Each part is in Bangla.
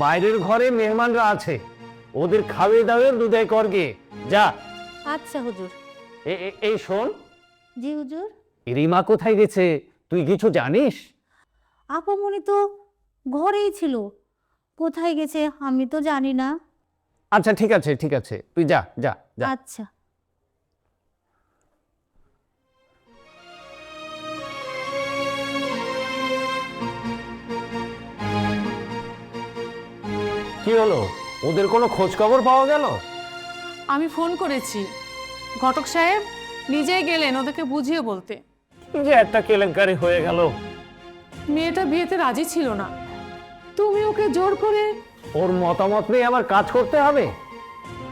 বাইরের ঘরে মেহমানরা আছে, ওদের খাওয়িয়ে দাওয়িয়ে দুধাই কর গিয়ে যা। আচ্ছা হুজুর। এই শোন, জি হুজুর। রিমা কোথায় গেছে তুই কিছু জানিস? আপামনি তো ঘরেই ছিল, কোথায় গেছে আমি তো জানি না। আচ্ছা ঠিক আছে ঠিক আছে, তুই যা যা যা। আচ্ছা। কি হলো, ওদের কোনো খোঁজ খবর পাওয়া গেল? আমি ফোন করেছি, ঘটক সাহেব নিজেই গেলেন ওদেরকে বুঝিয়ে বলতে। কি যে একটা কেলেঙ্কারি হয়ে গেল। মেয়েটা বিয়েতে রাজি ছিল না, তুমি ওকে জোর করে। ওর মতামত নিয়ে আমার কাজ করতে হবে?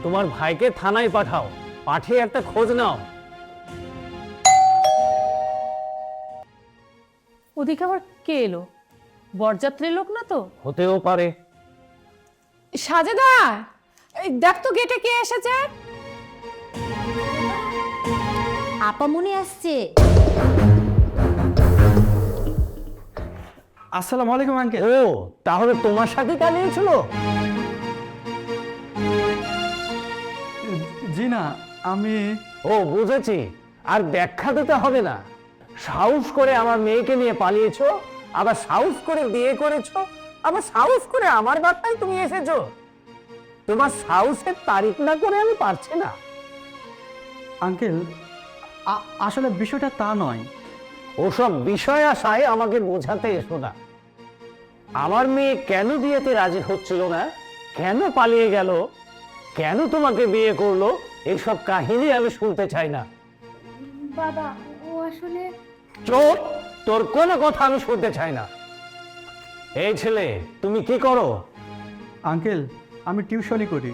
তোমার ভাইকে থানায় পাঠাও, পাঠিয়ে একটা খোঁজ নাও। ওদিকে আবার কে এলো? বরযাত্রীর লোক না তো? হতেও পারে। সাজেদা, এই দেখ তো গেটে কে এসেছে। আপামনি আসছে। আসসালামু আলাইকুম আঙ্কেল। ও, তাহলে তোমার সাথে কালিয়েছিল? জি না, আমি ও বুঝেছি, আর ব্যাখ্যা দিতে হবে না। সাহস করে আমার মেয়েকে নিয়ে পালিয়েছো, আবার সাহস করে বিয়ে করেছো, আবার সাহস করে আমার বার্তায় তুমি এসেছো। তোমার সাহসের তারিফ না করে আমি পারছি না। আঙ্কেল আসলে বিষয়টা তা নয়। ওসব বিষয় আশায় আমাকে বোঝাতে এসো না। আমার মেয়ে কেন বিয়েতে রাজি হচ্ছিল না, কেন পালিয়ে গেল, কেন তোমাকে বিয়ে করলো, এইসব কাহিনী আমি শুনতে চাই না। বাবা, ও আসলে চোপ, তোর কোনো কথা আমি শুনতে চাই না। এই ছেলে, তুমি কি করো? আঙ্কেল আমি টিউশনি করি।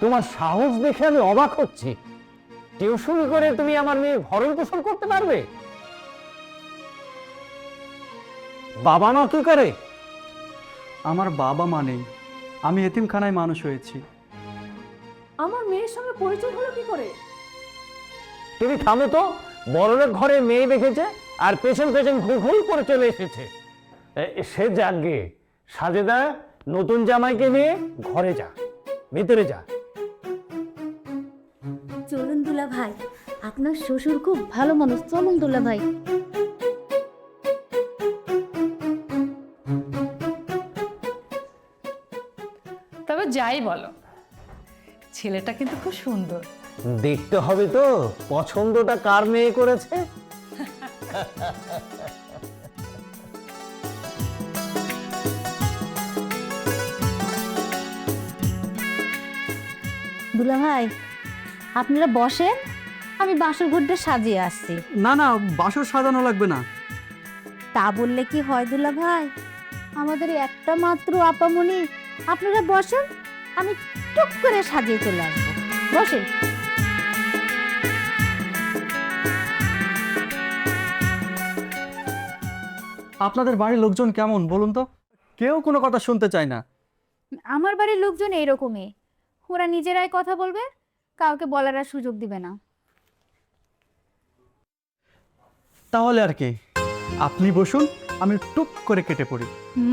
তোমার সাহস দেখে আমি অবাক হচ্ছি। টিউশন করে তুমি আমার মেয়ের ভরণ পোষণ করতে পারবে? বাবা মা কি করে? আমার বাবা মা নেই, আমি এতিমখানায় মানুষ হয়েছি। আমার মেয়ের সঙ্গে পরিচয় হলো কি করে? তুমি থামো তো। বড়লোক ঘরে মেয়ে দেখেছে আর পেছন পেছন ঘুল করে চলে এসেছে। সে যাগে। সাজেদা, নতুন জামাইকে নিয়ে ঘরে যা, ভিতরে যা। চলুন দুলা ভাই, আপনার শ্বশুর খুব ভালো মানুষ, চলুন দুলা ভাই। তবে যাই বলো, ছেলেটা কিন্তু খুব সুন্দর। দেখতে হবে তো পছন্দটা কার মেয়ে করেছে। দুলা ভাই আপনারা বসেন, আমি বাসর ঘরটা সাজিয়ে আসছি। না না, বাসর সাজানো লাগবে না। তা বললে কি হয় দুলা ভাই, আমাদের একটা মাত্র আপামনি। আপনারা বসেন, আমি টুক করে সাজিয়ে চলে আসবো। বসেন। আপনাদের বাড়ির লোকজন কেমন বলুন তো? কেউ কোনো কথা শুনতে চায় না। আমার বাড়ির লোকজন এইরকমই, ওরা নিজেরাই কথা বলবে, কাউকে বলার আর সুযোগ দিবে না। তাহলে আর কি, আপনি বসুন, আমি টুক করে কেটে পড়ি।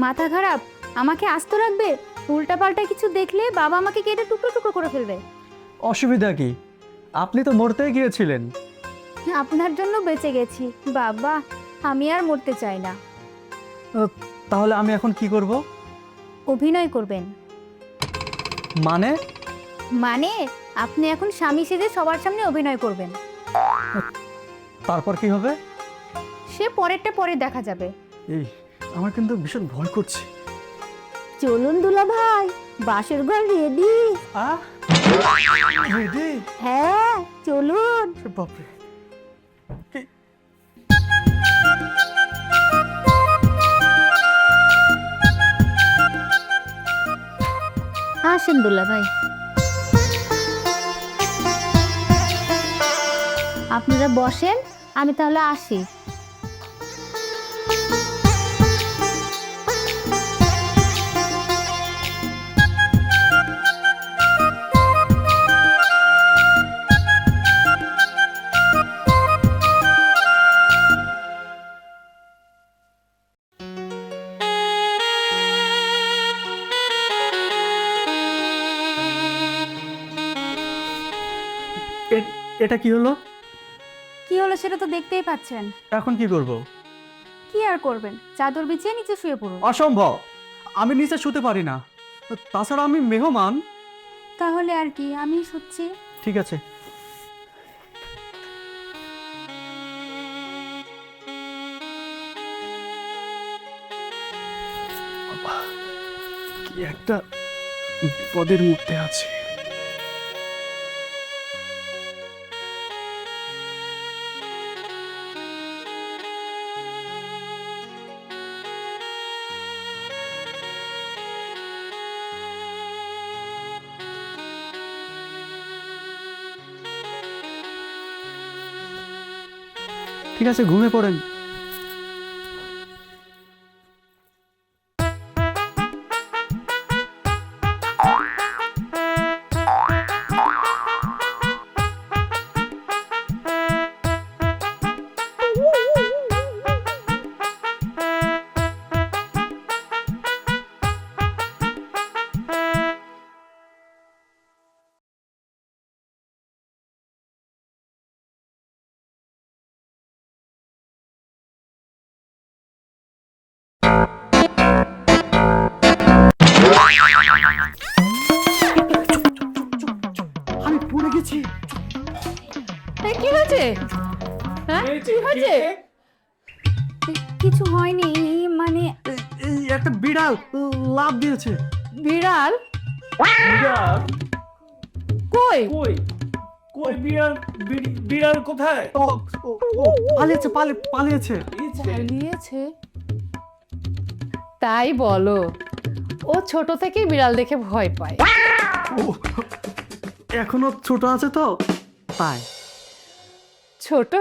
মাথা খারাপ, আমাকে আস্ত রাখবে? উল্টাপাল্টা কিছু দেখলে বাবা আমাকে কেটে টুকরো টুকরো করে ফেলবে। অসুবিধা কি, আপনি তো মরতেই গিয়েছিলেন। আপনার জন্য বেঁচে গেছি বাবা, আমি আর মরতে চাই না। তাহলে আমি এখন কি করব? অভিনয় করবেন। মানে? মানে আপনি এখন স্বামী সেজে সবার সামনে অভিনয় করবেন। তারপর কি হবে? সে পরেরটা পরে দেখা যাবে। এই, আমার কিন্তু ভীষণ ভয় করছে। চলুন দুলা ভাই, বাসর ঘর রেডি। রেডি? হ্যাঁ চলুন। বাপরে, আসেন দুলা ভাই। আপনারা বসেন, আমি তাহলে আসি। এটা কি হলো? কি হলো সেটা তো দেখতেই পাচ্ছেন। এখন কি করব? কি আর করবেন, চাদর বিছিয়ে নিচে শুয়ে পড়ুন। অসম্ভব, আমি নিচে শুতে পারি না। তাছাড়া আমি মেহমান। তাহলে আর কি, আমি শুচ্ছি। ঠিক আছে। কি একটা বিপদের মধ্যে আছে। ঠিক আছে, ঘুমিয়ে পড়েন। আমি পড়ে গেছি। কি হয়েছে? হ্যাঁ কি হয়েছে? কিছু হয়নি, মানে এই একটা বিড়াল লাফ দিয়েছে। বিড়াল? কই কই কই বিড়াল? বিড়াল কোথায়? পালিয়েছে, পালিয়েছে। পালিয়েছে? তাই বলো? ও ছোট থেকেই বিড়াল দেখে ভয় পায়। এখনো ছোট আছে তো তাই। ছোট?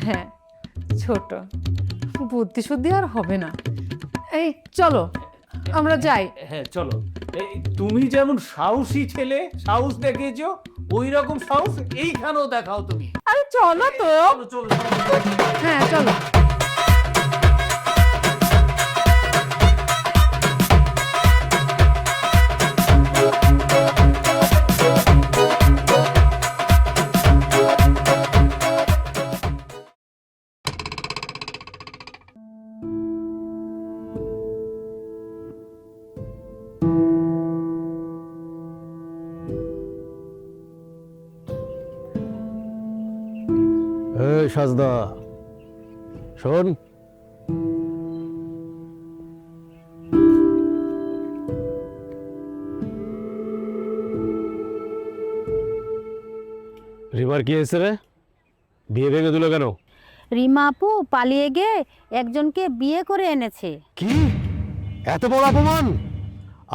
হ্যাঁ ছোট, বুদ্ধি শুদ্ধি আর হবে না। এই চলো আমরা যাই। হ্যাঁ চলো। এই তুমি যেমন সাহসী ছেলে, সাহস দেখিয়েছো, ওই রকম সাহস এইখানেও দেখাও তুমি। আরে চলো তো। চলো। হ্যাঁ চলো। এই সাজদা, শোন, রিমার কি হয়েছে রে? বিয়ে ভেঙে দিল কেন? রিমা আপু পালিয়ে গিয়ে একজনকে বিয়ে করে এনেছে। কি এত বড় অপমান!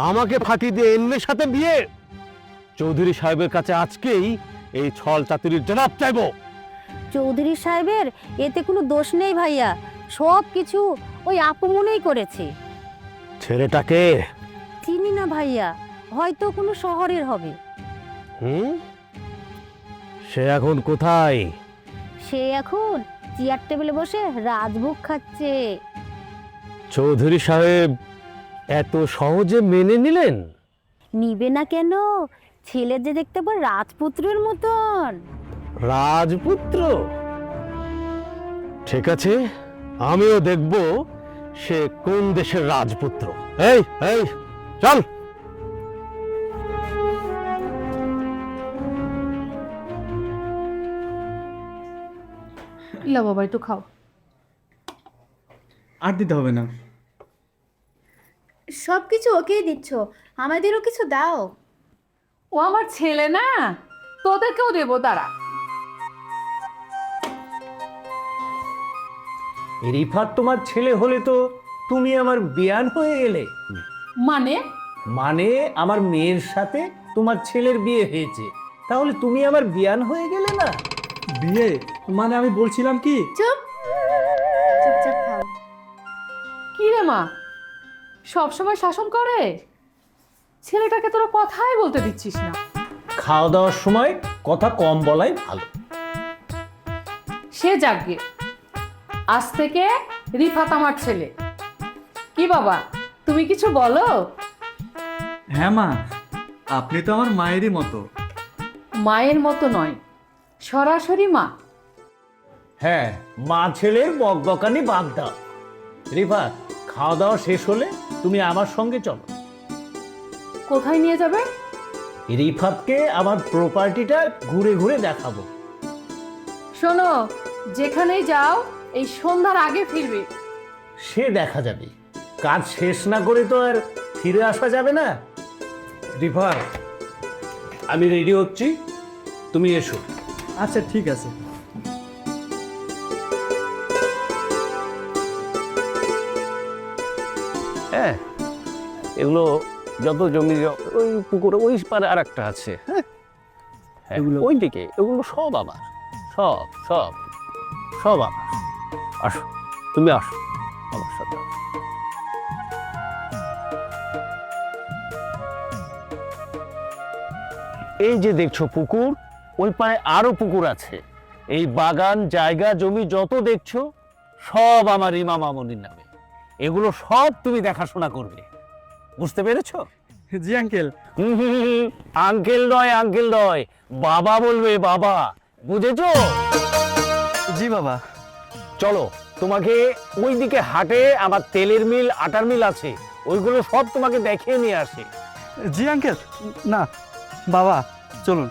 আমাকে ফাঁকি দিয়ে এন্নের সাথে বিয়ে? চৌধুরী সাহেবের কাছে আজকেই এই ছল চাতুরির জবাব চাইবো। চৌধুরী সাহেবের এতে কোনো দোষ নেই ভাইয়া, সব কিছু ওই আপু মনেই করেছে। ছেলেটাকে চিনি না ভাইয়া, হয়তো কোনো শহরের হবে। সে এখন কোথায়? সে এখন চেয়ার টেবিলে বসে রাজভোগ খাচ্ছে। চৌধুরী সাহেব এত সহজে মেনে নিলেন? নিবে না কেন? ছেলে যে দেখতে পায় রাজপুত্রের মতন। রাজপুত্র? ঠিক আছে, আমিও দেখব সে কোন দেশের রাজপুত্র। এই এই চল। ইলা বাবা একটু খাও। আর দিতে হবে না। সব কিছু ওকেই দিচ্ছ, আমাদেরও কিছু দাও। ও আমার ছেলে না, তোদেরকেও দেবো দাঁড়া। রিফাত তোমার ছেলে হলে তো তুমি আমার বিয়ান হয়ে গেলে। মানে? মানে আমার মেয়ের সাথে তোমার ছেলের বিয়ে হয়েছে, তাহলে তুমি আমার বিয়ান হয়ে গেলে না? বিয়ে মানে আমি বলছিলাম কি, চুপচাপ খাও। কি রে মা, সব সময় শাসন করে? ছেলেটাকে তোরা কথাই বলতে দিচ্ছিস না। খাওয়া দাওয়ার সময় কথা কম বলাই ভালো। সে যাকগে, আজ থেকে রিফাত আমার ছেলে। কি বাবা, তুমি কিছু বলো। হ্যাঁ মা, আপনি তো আমার মায়েরই মতো। মায়ের মতো নয়, সরাসরি মা? হ্যাঁ, মা ছেলের বকবকানি বাদ দাও। রিফাত, খাওয়া দাওয়া শেষ হলে তুমি আমার সঙ্গে চলো। কোথায় নিয়ে যাবে? রিফাতকে আমার প্রপার্টিটা ঘুরে ঘুরে দেখাবো। শোনো, যেখানেই যাও এই সন্ধ্যার আগে ফিরবে। সে দেখা যাবে, কাজ শেষ না করে তো আর ফিরে আসা যাবে না। রিফাত, আমি রেডি হচ্ছি, তুমি এসো। আচ্ছা ঠিক আছে। হ্যাঁ, এগুলো যত জমি ওই পুকুরে ওই পারে আর একটা আছে। হ্যাঁ, এগুলো ওই দিকে, এগুলো সব আমার, সব সব সব আমার। আসো, তুমি আসো আমার সাথে। এই যে দেখছো পুকুর, ওই পারে আরো পুকুর আছে। এই বাগান, জায়গা, জমি যত দেখছো সব আমার ইমাম মামুনির নামে। এগুলো সব তুমি দেখাশোনা করবে, বুঝতে পেরেছো? জি আঙ্কেল। আঙ্কেল নয়, আঙ্কেল নয়, বাবা বলবে, বাবা, বুঝেছো? জি বাবা। চলো, তোমাকে ওইদিকে হাটে আমার তেলের মিল, আটার মিল আছে, ওইগুলো সব তোমাকে দেখিয়ে নিয়ে আসে। জি আঙ্কেল। না বাবা, চলুন।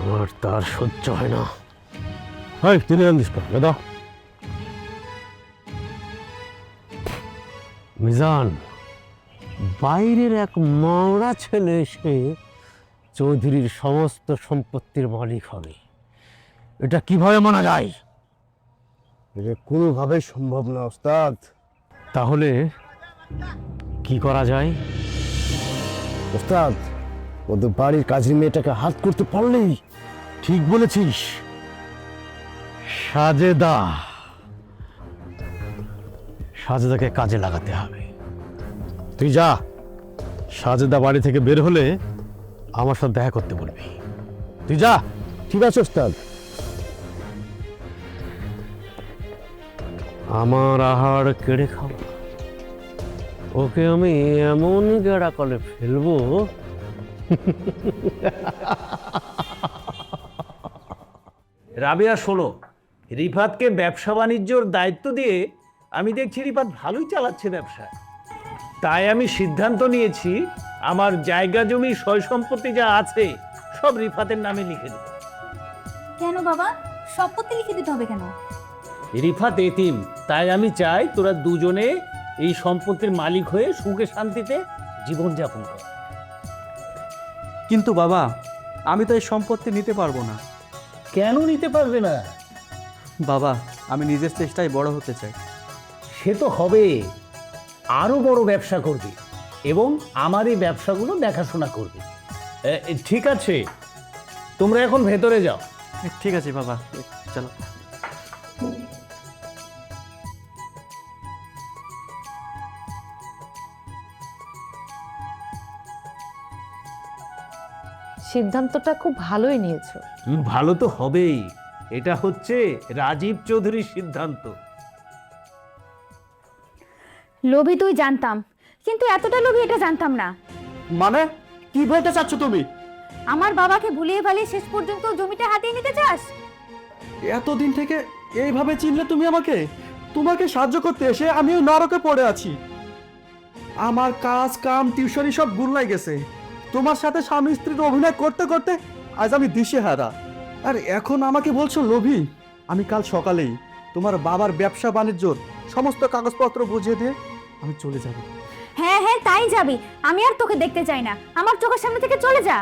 আমার তার সহ্য হয় না। হাই, তিনি আনদিস দাদা। মিজান, বাইরের এক মাওড়া ছেলে এসে চৌধুরীর সমস্ত সম্পত্তির মালিক হবে, এটা কিভাবে মানা যায়? এটা কোনোভাবেই সম্ভব না ওস্তাদ। তাহলে কি করা যায়? ওস্তাদ, ওদের বাড়ির কাজের মেয়েটাকে হাত করতে পারলেই। ঠিক বলেছিস, সাজেদাকে কাজে লাগাতে হবে। তুই যা, সাজেদা বাড়ি থেকে বের হলে আমার সাথে দেখা করতে বলবি। তুই যা। ঠিক আছে ওস্তাদ। আমার আহার কেড়ে খাওয়া, ওকে আমি এমন গেড়া কলে ফেলবো। রাবেয়া, শোনো, রিফাতকে ব্যবসা বাণিজ্যর দায়িত্ব দিয়ে আমি দেখছি রিফাত ভালোই চালাচ্ছে ব্যবসা। তাই আমি সিদ্ধান্ত নিয়েছি, আমার জায়গা জমি সয় সম্পত্তি যা আছে সব রিফাতের নামে লিখে দেব। কেন বাবা, সম্পত্তি লিখে দিতে হবে কেন? রিফাত এতিম, তাই আমি চাই তোরা দুজনে এই সম্পত্তির মালিক হয়ে সুখে শান্তিতে জীবনযাপন কর। কিন্তু বাবা, আমি তো এই সম্পত্তি নিতে পারবো না। কেন নিতে পারবে না? বাবা, আমি নিজের চেষ্টায় বড় হতে চাই। সে তো হবে, আরো বড় ব্যবসা করবে এবং আমার এই ব্যবসাগুলো দেখাশোনা করবে। ঠিক আছে, তোমরা এখন ভেতরে যাও। ঠিক আছে বাবা, চলো। সিদ্ধান্তটা খুব ভালোই নিয়েছো। ভালো তো হবেই, এটা হচ্ছে রাজীব চৌধুরীর সিদ্ধান্ত। লোভী তুই জানতাম, কিন্তু এতটা লোভী এটা জানতাম না। মানে কি বলতে চাচ্ছ তুমি? আমার বাবাকে ভুলিয়ে ভালিয়ে শেষ পর্যন্ত জমিটা হাতিয়ে নিতে চাস? এতদিন থেকে এইভাবে চিনলে তুমি আমাকে? তোমাকে সাহায্য করতে এসে আমিও নরকে পড়ে আছি। আমার কাজ কাম টিউশনি সব গুল্লাই গেছে। তোমার সাথে স্বামী স্ত্রীর অভিনয় করতে করতে আজ আমি দিশেহারা। আর এখন আমাকে বলছো লোভী? আমি কাল সকালেই তোমার বাবার ব্যবসা বাণিজ্যর সমস্ত কাগজপত্র বুঝিয়ে দিয়ে আমি চলে যাব। হ্যাঁ হ্যাঁ, তাই যাবি। আমি আর তোকে দেখতে চাই না, আমার চোখের সামনে থেকে চলে যা।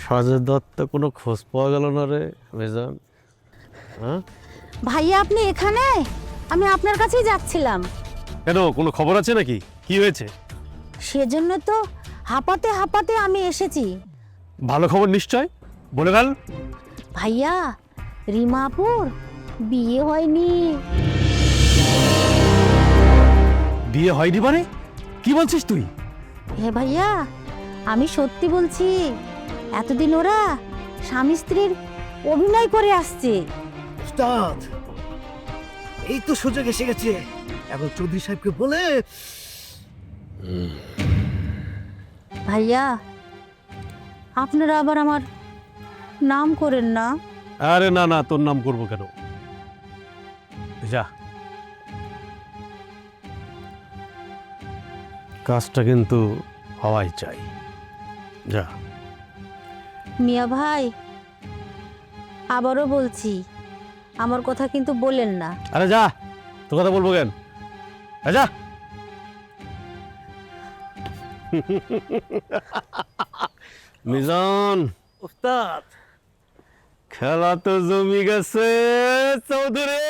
সাজেদ দত্ত কোনো খোঁজ পাওয়া গেল না রে মিজান। হ্যাঁ ভাইয়া, আপনি এখানে? আমি আপনার কাছেই যাচ্ছিলাম। কেন, কোনো খবর আছে নাকি? কি হয়েছে? সেজন্য তো হাঁপাতে হাঁপাতে আমি এসেছি। ভালো খবর নিশ্চয়, বলে ফেল। ভাইয়া, রিমাপুর বিয়ে হয়নি। বিয়ে হয়নি মানে কি বলছিস তুই? হে ভাইয়া, আমি সত্যি বলছি। এতদিন ওরা স্বামী স্ত্রীর অভিনয় করে আসছে। উস্তাদ, এই তো সুযোগ এসে গেছে। এখন চৌধুরী সাহেবকে বলে ভাইয়া, আপনারা আবার আমার নাম করেন না। আরে না না, তোর নাম করবো কেন? যা, কাজটা কিন্তু হওয়াই চাই। যা। মিয়া ভাই, আবারও বলছি, আমার কথা কিন্তু বলেন না। আরে যা, তোর কথা বলবো কেন? যা। মিজান, উস্তাদ, খেলা তো জমি গেছে চৌধুরী।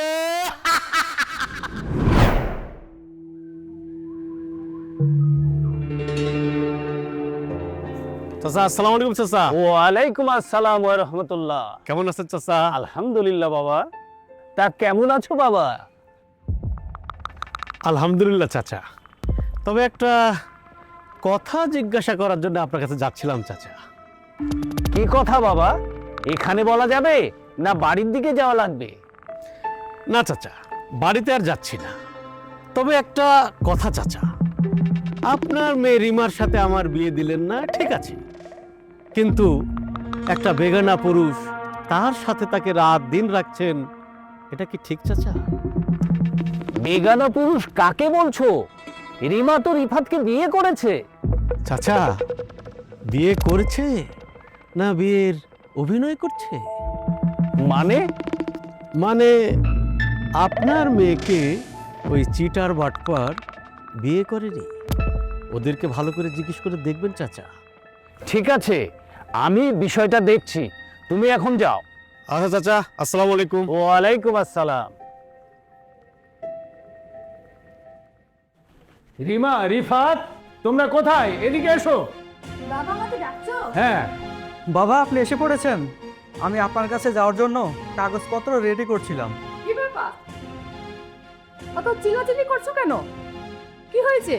চাচা, আসসালামু আলাইকুম। চাচা, ওয়ালাইকুম আসসালাম ওয়া রাহমাতুল্লাহ। কেমন আছেন চাচা? আলহামদুলিল্লাহ বাবা। তা কেমন আছো বাবা? আলহামদুলিল্লাহ চাচা। তবে একটা কথা জিজ্ঞাসা করার জন্য আপনার কাছে যাচ্ছিলাম চাচা। কি কথা বাবা? এখানে বলা যাবে না বাড়ির দিকে যাওয়া লাগবে? না চাচা, বাড়িতে আর যাচ্ছি না। তবে একটা কথা চাচা, আপনার মেয়ে রিমার সাথে আমার বিয়ে দিলেন না, ঠিক আছে, কিন্তু একটা বেগানা পুরুষ তার সাথে তাকে রাত দিন রাখছেন, এটা কি ঠিক চাচা? বেগানা পুরুষ কাকে বলছো? রিমা তো রিফাতকে বিয়ে করেছে। চাচা, বিয়ে করেছে না বিয়ের অভিনয় করছে? মানে? মানে আপনার মেয়েকে ওই চিটার বাটপার বিয়ে করেনি। ওদেরকে ভালো করে জিজ্ঞেস করে দেখবেন চাচা। ঠিক আছে, আমি বিষয়টা দেখছি, তুমি এখন যাও। আচ্ছা চাচা, আসসালামু আলাইকুম। ওয়ালাইকুম আসসালাম। রিমা, রিফাত, তোমরা কোথায়? এদিকে এসো। বাবা, আমাকে ডাকছো? হ্যাঁ। বাবা, আপনি এসে পড়েছেন। আমি আপনার কাছে যাওয়ার জন্য কাগজপত্র রেডি করছিলাম। কি ব্যাপার? অত চিল্লাচিল্লি করছো কেন? কি হয়েছে?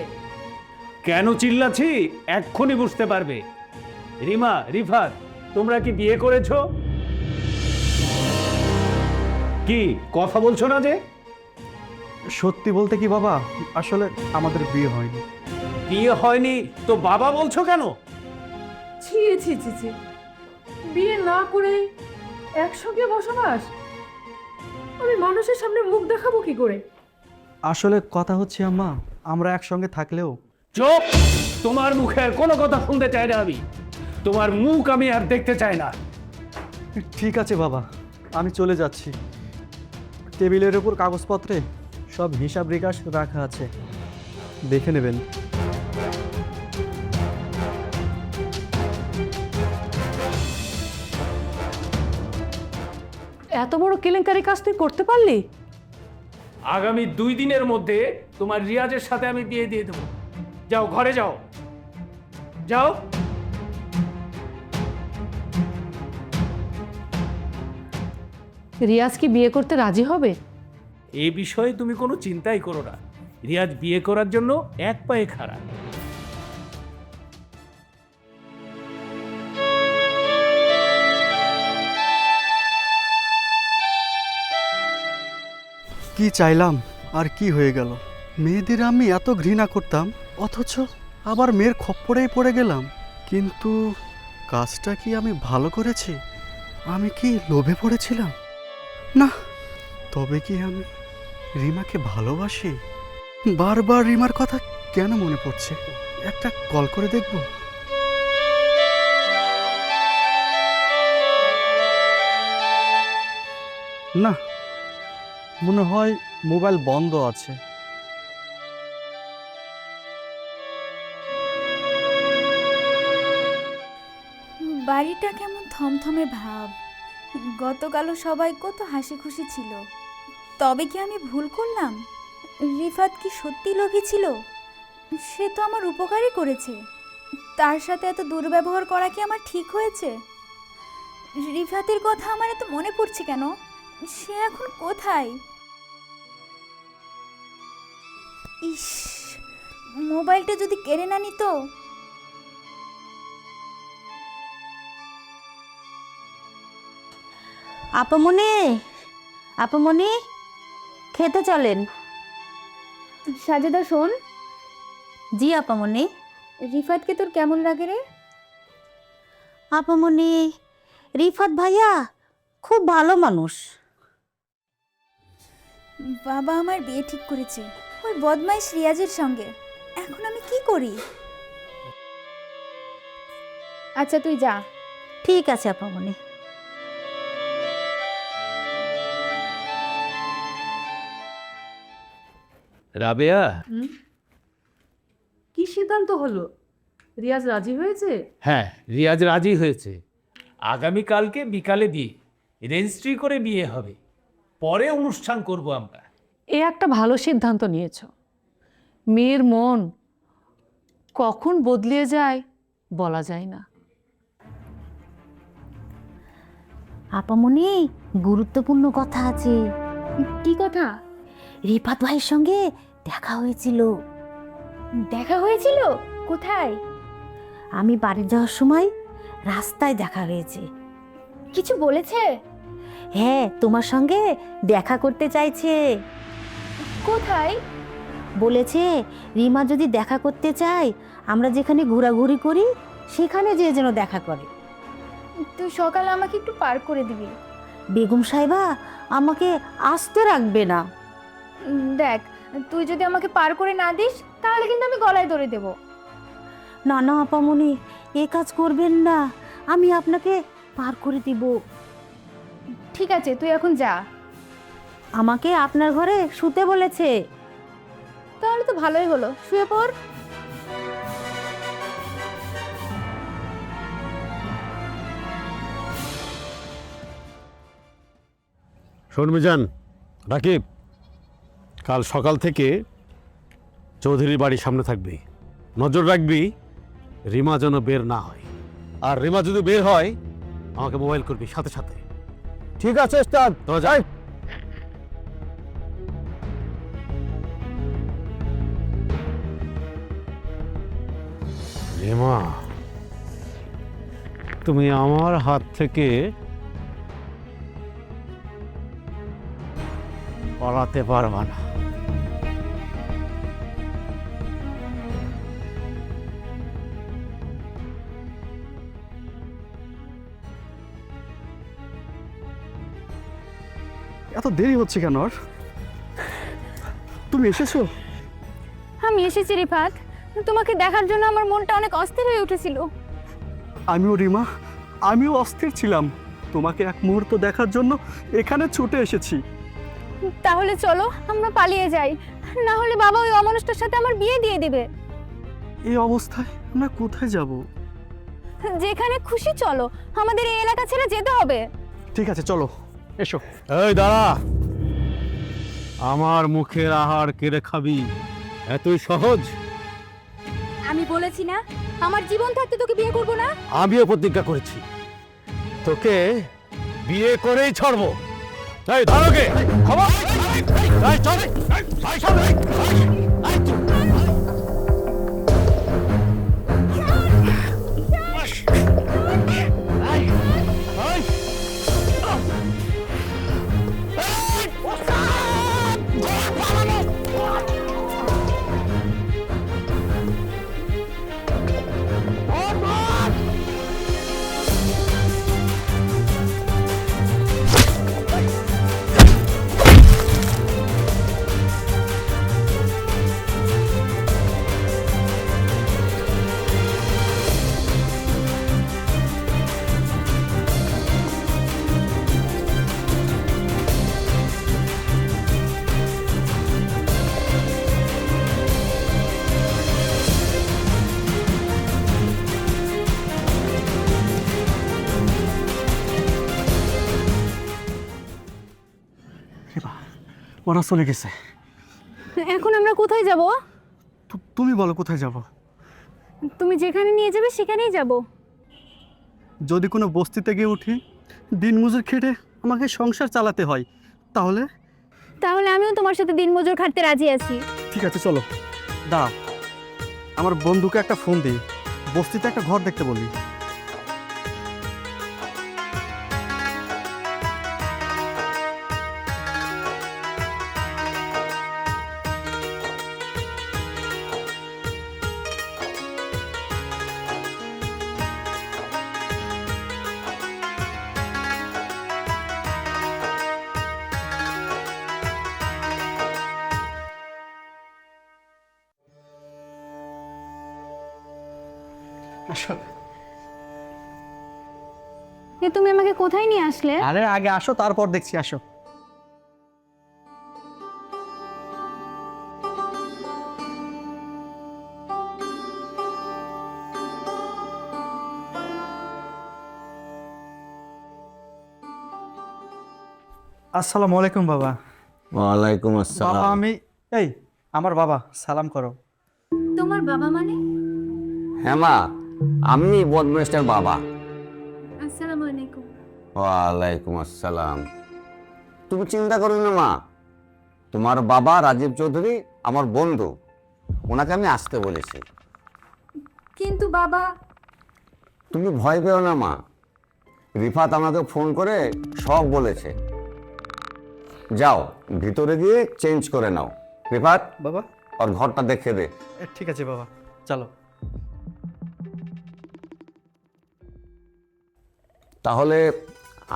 কেন চিল্লাছি এক্ষুনি বুঝতে পারবে। রিমা, রিফাত, তোমরা কি বিয়ে করেছো? কি কথা বলছো না যে? সত্যি বলতে কি বাবা, আসলে আমাদের বিয়ে হয়নি। বিয়ে হয়নি তো বাবা বলছো কেন? ছি ছি ছি ছি, বিয়ে না করে একসঙ্গে বসবাস? আমি মানুষের সামনে মুখ দেখাবো কি করে? আসলে কথা হচ্ছে আম্মা, আমরা একসঙ্গে থাকলেও চুপ! তোমার মুখের কোনো কথা শুনতে চাই না আমি। তোমার মুখ আমি আর দেখতে চাই না। ঠিক আছে বাবা, আমি চলে যাচ্ছি। টেবিলের উপর কাগজপত্রে সব হিসাব নিকাশ রাখা আছে, দেখে নেবেন। এত বড় কেলেঙ্কারি কাজ তুই করতে পারলি? আগামী 2 দিনের মধ্যে তোমার রিয়াজের সাথে আমি বিয়ে দিয়ে দেবো। যাও, ঘরে যাও, যাও। রিয়াজ কি বিয়ে করতে রাজি হবে? এই বিষয়ে তুমি কোনো চিন্তাই করো না। রিয়াজ বিয়ে করার জন্য এক পায়ে খাড়া। কি চাইলাম আর কি হয়ে গেল? মেয়েদের আমি এত ঘৃণা করতাম, অথচ আবার মেয়ের খপ্পরেই পড়ে গেলাম। কিন্তু কাজটা কি আমি ভালো করেছি? আমি কি লোভে পড়েছিলাম? না, তবে কি আমি রিমাকে ভালোবাসি? বারবার রিমার কথা কেন মনে পড়ছে? একটা কল করে দেখব। না, মনে হয় মোবাইল বন্ধ আছে। বাড়িটা কেমন থমথমে ভাব। গতকালও সবাই কত হাসি খুশি ছিল। তবে কি আমি ভুল করলাম? রিফাত কি সত্যি লোভী ছিল? সে তো আমার উপকারই করেছে। তার সাথে এত দুর্ব্যবহার করা কি আমার ঠিক হয়েছে? রিফাতের কথা আমার এত মনে পড়ছে কেন? সে এখন কোথায়? ইস, মোবাইলটা যদি কেড়ে না নিত। আপামনি, আপামনি, খেতে চলেন। সাজেদা শোন, জি আপামনি। রিফাতকে তোর কেমন লাগে রে? আপামনি, রিফাত ভাইয়া খুব ভালো মানুষ। বাবা আমার বিয়ে ঠিক করেছে ওই বদমাইশ রিয়াজের সঙ্গে। এখন আমি কি করি? আচ্ছা তুই যা। ঠিক আছে আপামনি। রাবেয়া, কি সিদ্ধান্ত হলো? রিয়াজ রাজি হয়েছে? হ্যাঁ, রিয়াজ রাজি হয়েছে। আগামীকালকে বিকালে দিয়ে রেজিস্ট্রি করে বিয়ে হবে, পরে অনুষ্ঠান করব আমরা। এ একটা ভালো সিদ্ধান্ত নিয়েছ। মেয়ের মন কখন বদলে যায় বলা যায় না। আপামনি, গুরুত্বপূর্ণ কথা আছে। কি কথা? রিফাত ভাইয়ের সঙ্গে দেখা হয়েছিল। দেখা হয়েছিল? কোথায়? আমি বাড়ি যাওয়ার সময় রাস্তায় দেখা হয়েছে। কিছু বলেছে? হ্যাঁ, তোমার সঙ্গে দেখা করতে চাইছে। কোথায়? বলেছে রিমা যদি দেখা করতে চায়, আমরা যেখানে ঘোরাঘুরি করি সেখানে যেন দেখা করে। তুই সকালে আমাকে একটু পার করে দিবি। বেগম সাহেবা আমাকে আসতে রাখবে না। দেখ, তুই যদি আমাকে পার করে না দিস তাহলে কিন্তু আমি গলায় ধরে দেব। না না আপামনি, এ কাজ করবেন না, আমি আপনাকে পার করে দিব। ঠিক আছে, তুই এখন যা। আমাকে আপনার ঘরে শুতে বলেছে। তাহলে তো ভালোই হলো, শুয়ে পড়। শর্মিজান, রাকিব, কাল সকাল থেকে চৌধুরীর বাড়ির সামনে থাকবি, নজর রাখবি রিমা যেন বের না হয়। আর রিমা যদি বের হয় আমাকে মোবাইল করবি সাথে সাথে। ঠিক আছে ওস্তাদ, তোরা যাই। রিমা, তুমি আমার হাত থেকে পালাতে পারবা না। এত দেরি হচ্ছে কেন? আর তুমি এসেছো? আমি এসেছি রিফাত, তোমাকে দেখার জন্য আমার মনটা অনেক অস্থির হয়ে উঠেছিল। আমিও রিমা, আমিও অস্থির ছিলাম। তোমাকে এক মুহূর্ত দেখার জন্য এখানে ছুটে এসেছি। তাহলে চলো আমরা পালিয়ে যাই, না হলে বাবা ওই অমানুষটার সাথে আমার বিয়ে দিয়ে দিবে। এই অবস্থায় আমরা কোথায় যাব? যেখানে খুশি চলো, আমাদের এই এলাকা ছেড়ে যেতে হবে। ঠিক আছে, চলো, এসো। এই দাঁড়া, আমার মুখের আহার কেড়ে খাবি এতই সহজ? আমি বলেছি না আমার জীবন থাকতে তোকে বিয়ে করব না। আমিও প্রতিজ্ঞা করেছি তোকে বিয়ে করেই ছাড়বো। এই ধরোকে খবর, এই চল, এই চল, এই ওরা চলে গেছে। এখন আমরা কোথায় যাব? তুমি বলো কোথায় যাব? তুমি যেখানে নিয়ে যাবে সেখানেই যাব। যদি কোনো বস্তিতে গিয়ে উঠি, দিনমজুর খেটে আমাকে সংসার চালাতে হয়, তাহলে? তাহলে আমিও তোমার সাথে দিনমজুর খাটতে রাজি আছি। ঠিক আছে, চলো। দাঁড়াও, আমার বন্ধুকে একটা ফোন দিই, বস্তিতে একটা ঘর দেখতে বলি। আসো। তুমি আমাকে কোথায় নিয়ে আসলে? আরে আগে আসো, তারপর দেখছি, আসো। আসসালামু আলাইকুম বাবা। ওয়ালাইকুম বাবা আসসালাম। আমি এই আমার বাবা, সালাম করো। তোমার বাবা মানে? হ্যাঁ মা, আমি বদমাস্টার বাবা। আসসালামু আলাইকুম। ওয়ালাইকুম আসসালাম। তুমি চিন্তা করো না মা, তোমার বাবা রাজীব চৌধুরী আমার বন্ধু, ওনাকে আমি আসতে বলেছি। কিন্তু বাবা। তুমি ভয় পেও না মা, রিফাত আমাকে ফোন করে সব বলেছে। যাও ভিতরে গিয়ে চেঞ্জ করে নাও। রিফাত, বাবা। আর ঘরটা দেখে দে। ঠিক আছে বাবা, চলো। তাহলে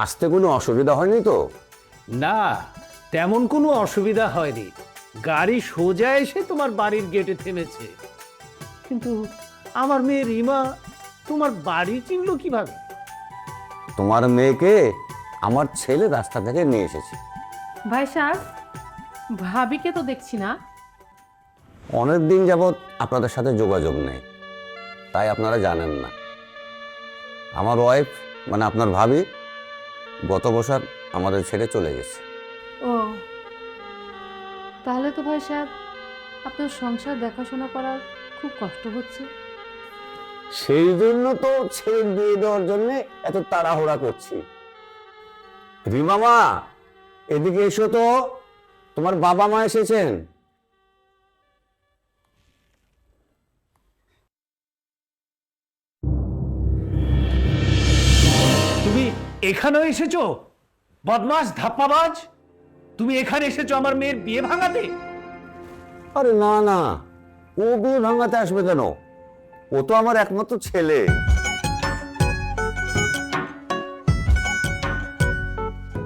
আসতে কোনো অসুবিধা হয়নি তো? না, তেমন কোনো অসুবিধা হয়নি। গাড়ি সোজা এসে তোমার বাড়ির গেটে থেমেছে। কিন্তু আমার মেয়ে রিমা তোমার বাড়ি চিনল কিভাবে? তোমার মেয়েকে আমার ছেলে রাস্তা থেকে নিয়ে এসেছে। ভাই সাহেব, ভাবিকে তো দেখছি না। অনেক দিন যাবৎ আপনাদের সাথে যোগাযোগ নেই, তাই আপনারা জানেন না। আমার ওয়াইফ মানে আপনার ভাবি গত বছর আমাদের ছেড়ে চলে গেছে। ও, তাহলে তো ভাই সাহেব আপনার সংসার দেখাশোনা করার খুব কষ্ট হচ্ছে। সেই জন্য তো ছেলে বিয়ে দেওয়ার জন্য এত তাড়াহুড়া করছি। রিমা মা, এদিকে এসো তো, তোমার বাবা মা এসেছেন। তুমি এখানেও এসেছো? বদমাস, ধাপ্পাবাজ, তুমি এখানে এসেছো আমার মেয়ের বিয়ে ভাঙাতে? আরে না না, ও বিয়ে ভাঙাতে আসবে কেন? ও তো আমার একমাত্র ছেলে।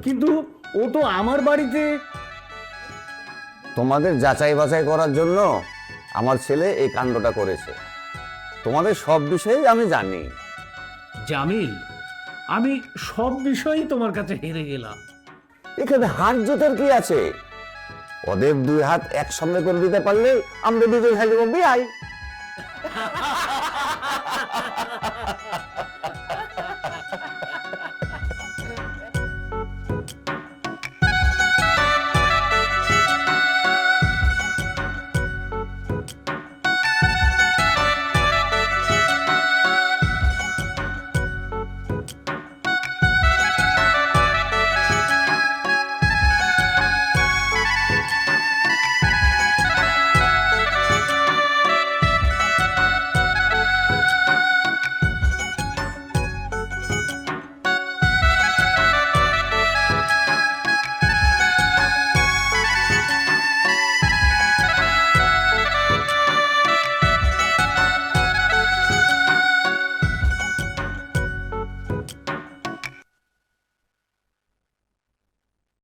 কিন্তু ও তো আমার বাড়িতে। তোমাদের যাচাই বাছাই করার জন্য আমার ছেলে এই কাণ্ডটা করেছে। তোমাদের সব বিষয়েই আমি জানি। জামিল, আমি সব বিষয়েই তোমার কাছে হেরে গেলাম। এখানে হাত জোটার কি আছে? ওদের দুই হাত একসঙ্গে করে দিতে পারলে আমরা দুজন হয়ে যাবো বিয়াই।